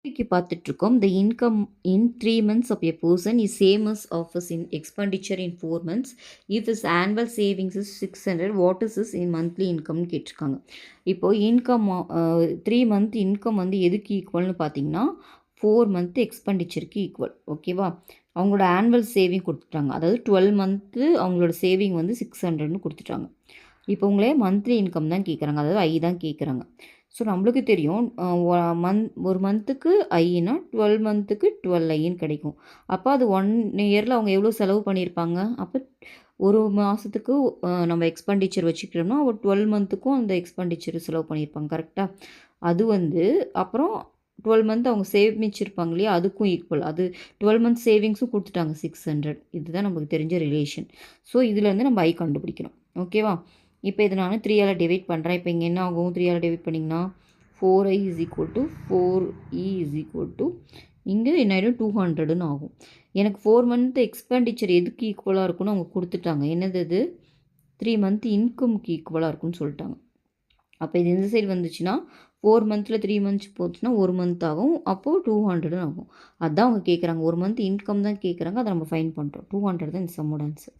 இன்னைக்கு பார்த்துட்ருக்கோம். The income in 3 months of a person is same as of his in expenditure in 4 months. If his annual savings is 600, what is his in monthly income கேட்டிருக்காங்க. இப்போது income 3 month income வந்து எதுக்கு ஈக்குவல்னு பார்த்தீங்கன்னா 4 month எக்ஸ்பெண்டிச்சருக்கு equal. ஓகேவா? அவங்களோட annual saving கொடுத்துட்டாங்க. அதாவது 12 month அவங்களோட சேவிங் வந்து 600ன்னு கொடுத்துட்டாங்க. இப்போ உங்களே மந்த்லி இன்கம் தான் கேட்குறாங்க. அதாவது ஐ தான் கேட்குறாங்க. ஸோ நம்மளுக்கு தெரியும் ஒரு மந்த்துக்கு ஐனா 12 மந்த்துக்கு 12 ஐன்னு கிடைக்கும். அப்போ அது 1 இயரில் அவங்க எவ்வளோ செலவு பண்ணியிருப்பாங்க? அப்போ ஒரு மாதத்துக்கு நம்ம எக்ஸ்பெண்டிச்சர் வச்சுக்கிறோம்னா ஒரு 12 மந்த்துக்கும் அந்த எக்ஸ்பெண்டிச்சர் செலவு பண்ணியிருப்பாங்க. கரெக்டாக? அது வந்து அப்புறம் 12 மந்த் அவங்க சேமிச்சிருப்பாங்க இல்லையா? அதுக்கும் ஈக்குவல். அது 12 மந்த் சேவிங்ஸும் கொடுத்துட்டாங்க 600. இதுதான் நமக்கு தெரிஞ்ச ரிலேஷன். ஸோ இதுலேருந்து நம்ம ஐ கண்டுபிடிக்கணும். ஓகேவா? இப்போ இதை நான் 3ஆல் டிவைட் பண்ணுறேன். இப்போ இங்கே என்ன ஆகும்? 3ஆல் டிவைட் பண்ணிங்கன்னா 4i is equal to 4e is equal to இங்கே என்ன ஆகிடும்? 200ன்னு ஆகும். எனக்கு 4 மந்த் எக்ஸ்பெண்டிச்சர் எதுக்கு ஈக்குவலாக இருக்குன்னு அவங்க கொடுத்துட்டாங்க. என்னது அது? 3 மந்த் இன்கம்க்கு ஈக்குவலாக இருக்குன்னு சொல்லிட்டாங்க. அப்போ இது இந்த சைடு வந்துச்சுன்னா 4 மந்த்தில் 3 மந்த்ஸ் போச்சுன்னா 1 மந்த் ஆகும். அப்போது 200ன்னு ஆகும். அதுதான் அவங்க கேட்குறாங்க. ஒரு மந்த் இன்கம் தான் கேட்குறாங்க. அதை நம்ம ஃபைன் பண்ணுறோம். 200 தான் இந்த சம்மோட ஆன்சர்.